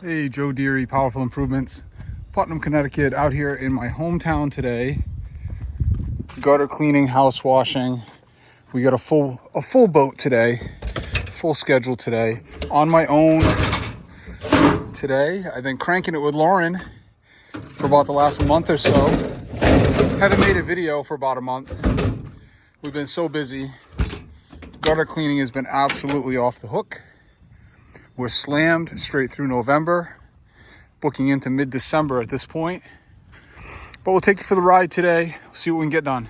Hey, Joe Deary, Powerful Improvements, Putnam, Connecticut, out here in my hometown today. Gutter cleaning, house washing. We got a full boat today, full schedule today. On my own today. I've been cranking it with Lauren for about the last month or so. Haven't made a video for about a month. We've been so busy. Gutter cleaning has been absolutely off the hook. We're slammed straight through November, booking into mid-December at this point. But we'll take you for the ride today, see what we can get done.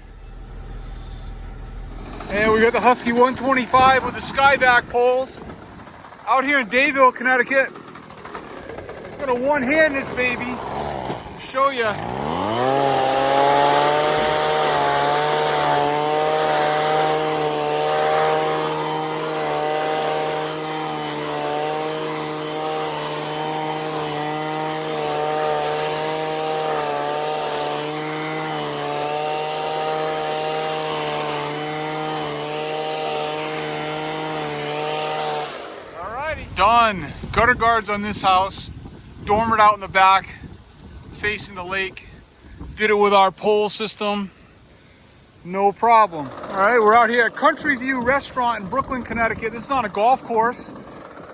And we got the Husky 125 with the Skyvac poles out here in Dayville, Connecticut. Got a one-hand this baby, show you. Done. Gutter guards on this house. Dormered out in the back, facing the lake. Did it with our pole system. No problem. All right, we're out here at Country View Restaurant in Brooklyn, Connecticut. This is on a golf course.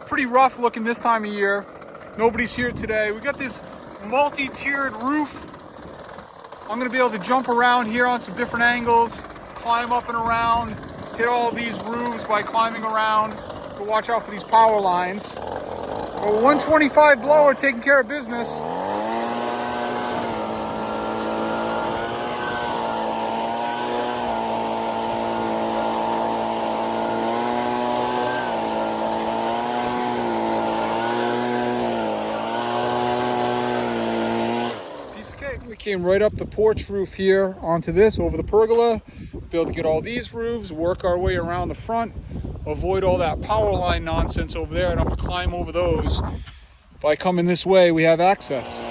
Pretty rough looking this time of year. Nobody's here today. We got this multi-tiered roof. I'm gonna be able to jump around here on some different angles, climb up and around, hit all these roofs by climbing around. But watch out for these power lines. A 125 blower taking care of business. Piece of cake. We came right up the porch roof here onto this, over the pergola. Be able to get all these roofs, work our way around the front. Avoid all that power line nonsense over there. I don't have to climb over those. By coming this way, we have access.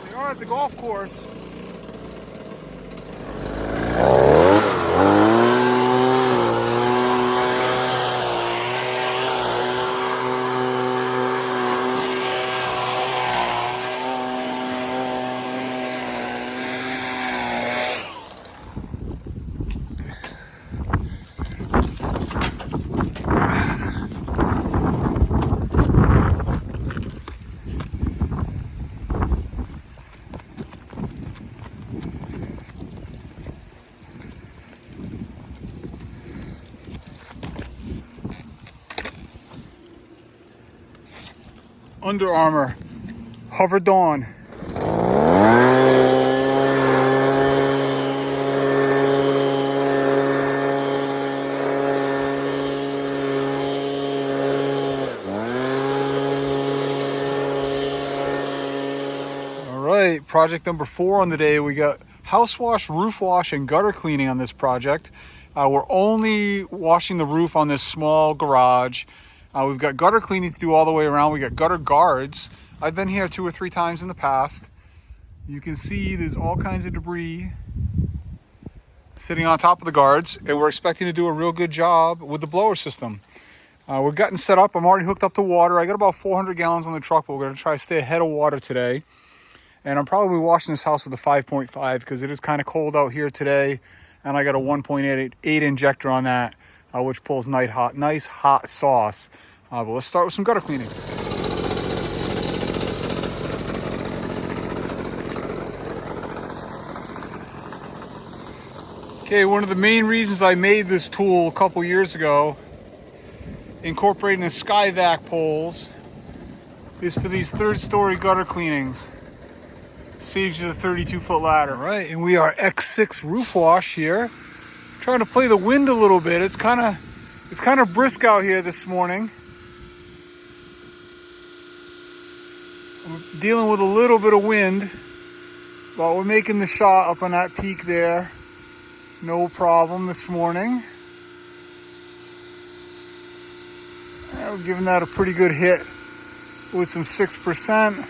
We are at the golf course. Under Armour, Hover Dawn. All right, project number 4 on the day. We got house wash, roof wash, and gutter cleaning on this project. We're only washing the roof on this small garage. We've got gutter cleaning to do all the way around. We got gutter guards. I've been here 2 or 3 times in the past. You can see there's all kinds of debris sitting on top of the guards, and we're expecting to do a real good job with the blower system. We're getting set up. I'm already hooked up to water. I got about 400 gallons on the truck, but we're gonna try to stay ahead of water today. And I'm probably washing this house with a 5.5 because it is kind of cold out here today. And I got a 1.8 injector on that, which pulls nice hot sauce. But let's start with some gutter cleaning. Okay, one of the main reasons I made this tool a couple years ago, incorporating the Skyvac poles, is for these 3rd-story gutter cleanings. Saves you the 32-foot ladder. All right, and we are X6 roof wash here. Trying to play the wind a little bit. It's kind of brisk out here this morning. I'm dealing with a little bit of wind, but we're making the shot up on that peak there. No problem this morning. We're giving that a pretty good hit with some 6%.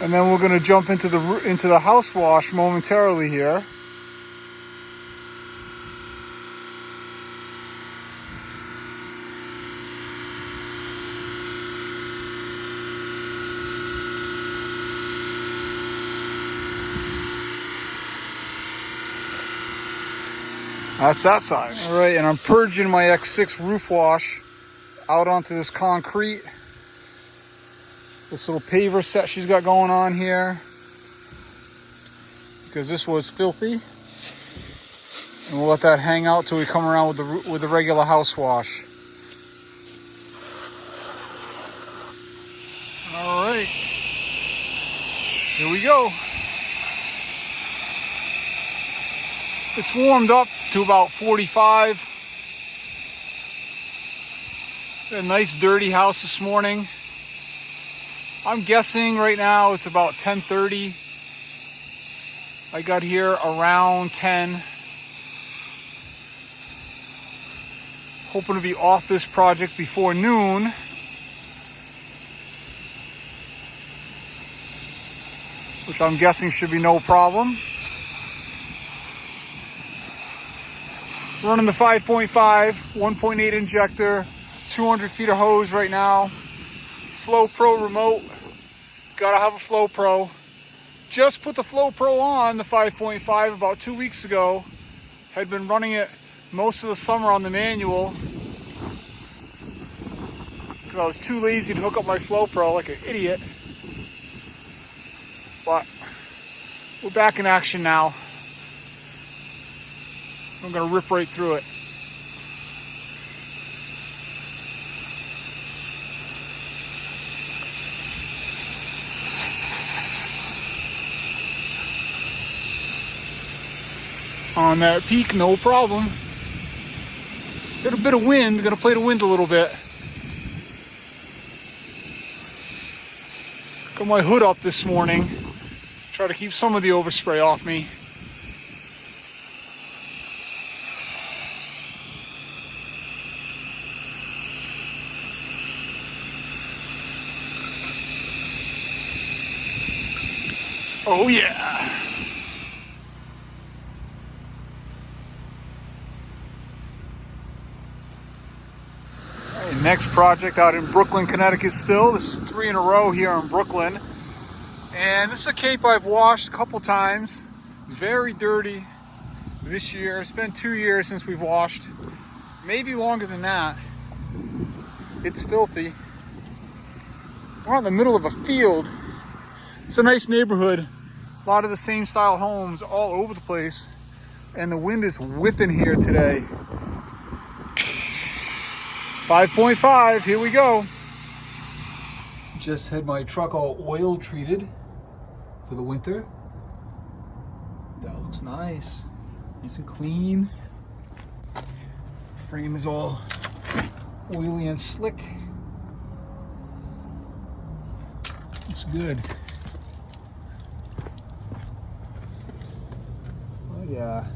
And then we're going to jump into the house wash momentarily here. That's that side. All right, and I'm purging my X6 roof wash out onto this concrete. This little paver set she's got going on here, because this was filthy. And we'll let that hang out till we come around with the regular house wash. All right, here we go. It's warmed up to about 45. A nice dirty house this morning. I'm guessing right now it's about 10:30. I got here around 10. Hoping to be off this project before noon. Which I'm guessing should be no problem. Running the 5.5, 1.8 injector, 200 feet of hose right now. Flow Pro remote. Gotta have a Flow Pro. Just put the Flow Pro on, the 5.5, about 2 weeks ago. Had been running it most of the summer on the manual, because I was too lazy to hook up my Flow Pro like an idiot. But we're back in action now. I'm gonna rip right through it. On that peak, no problem. Got a bit of wind, gonna play the wind a little bit. Got my hood up this morning. Try to keep some of the overspray off me. Oh yeah. Right, next project out in Brooklyn, Connecticut still. This is 3 in a row here in Brooklyn. And this is a cape I've washed a couple times. It's very dirty this year. It's been 2 years since we've washed. Maybe longer than that. It's filthy. We're in the middle of a field. It's a nice neighborhood. A lot of the same style homes all over the place. And the wind is whipping here today. 5.5, here we go. Just had my truck all oil treated for the winter. That looks nice. Nice and clean. Frame is all oily and slick. Looks good. Yeah,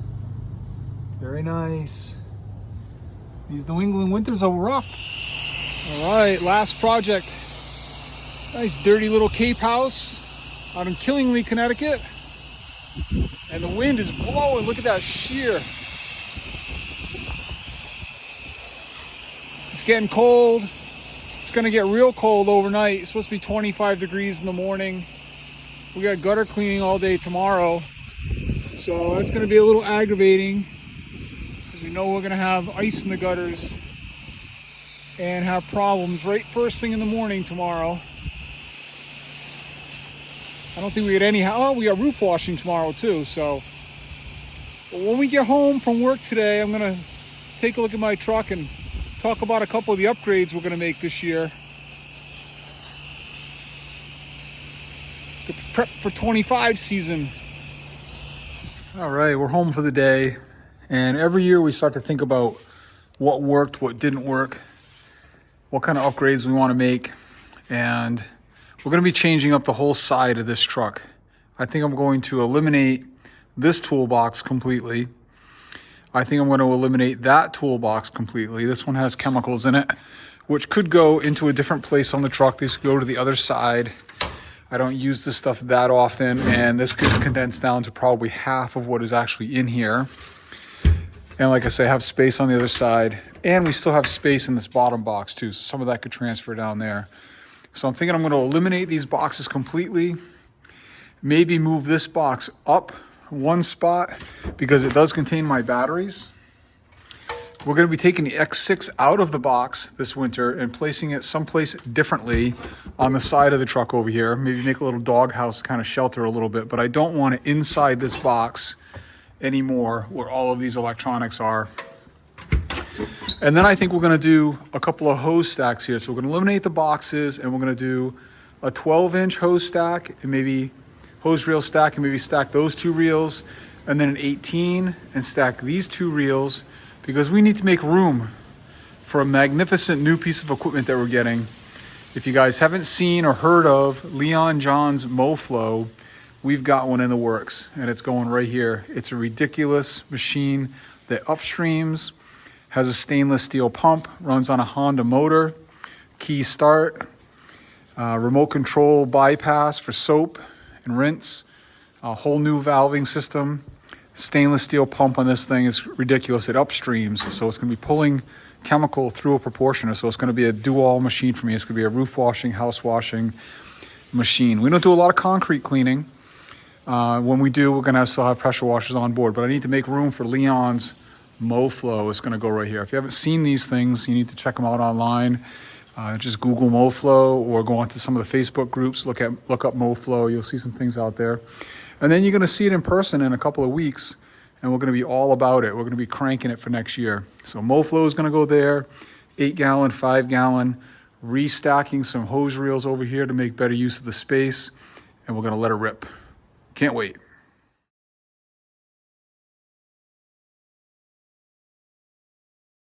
very nice. These New England winters are rough. All right, last project. Nice dirty little cape house out in Killingly, Connecticut. And the wind is blowing. Look at that shear. It's getting cold. It's gonna get real cold overnight. It's supposed to be 25 degrees in the morning. We got gutter cleaning all day tomorrow. So that's going to be a little aggravating. We know we're going to have ice in the gutters and have problems right first thing in the morning tomorrow. I don't think we had any. Oh, we got roof washing tomorrow too. So but when we get home from work today, I'm going to take a look at my truck and talk about a couple of the upgrades we're going to make this year to prep for 25 season. All right, we're home for the day. And every year we start to think about what worked, what didn't work, what kind of upgrades we want to make. And we're going to be changing up the whole side of this truck. I think I'm going to eliminate this toolbox completely. I think I'm going to eliminate that toolbox completely. This one has chemicals in it, which could go into a different place on the truck. These could go to the other side. I don't use this stuff that often, and this could condense down to probably half of what is actually in here. And like I say, I have space on the other side, and we still have space in this bottom box too. So some of that could transfer down there. So I'm thinking I'm going to eliminate these boxes completely. Maybe move this box up one spot because it does contain my batteries. We're going to be taking the X6 out of the box this winter and placing it someplace differently on the side of the truck over here. Maybe make a little doghouse to kind of shelter a little bit, but I don't want it inside this box anymore where all of these electronics are. And then I think we're going to do a couple of hose stacks here. So we're going to eliminate the boxes, and we're going to do a 12-inch hose stack and maybe hose reel stack, and maybe stack those two reels, and then an 18 and stack these two reels, because we need to make room for a magnificent new piece of equipment that we're getting. If you guys haven't seen or heard of Leon John's MoFlow, we've got one in the works, and it's going right here. It's a ridiculous machine that upstreams, has a stainless steel pump, runs on a Honda motor, key start, remote control bypass for soap and rinse, a whole new valving system. Stainless steel pump on this thing is ridiculous. It upstreams, so it's going to be pulling chemical through a proportioner. So it's going to be a do-all machine for me. It's going to be a roof washing, house washing machine. We don't do a lot of concrete cleaning. When we do, we're going to still have pressure washers on board, but I need to make room for Leon's MoFlow. It's going to go right here. If you haven't seen these things, you need to check them out online. Just Google MoFlow or go onto some of the Facebook groups, look up MoFlow. You'll see some things out there. And then you're going to see it in person in a couple of weeks, and we're going to be all about it. We're going to be cranking it for next year. So MoFlow is going to go there, 8-gallon, 5-gallon, restacking some hose reels over here to make better use of the space, and we're going to let it rip. Can't wait.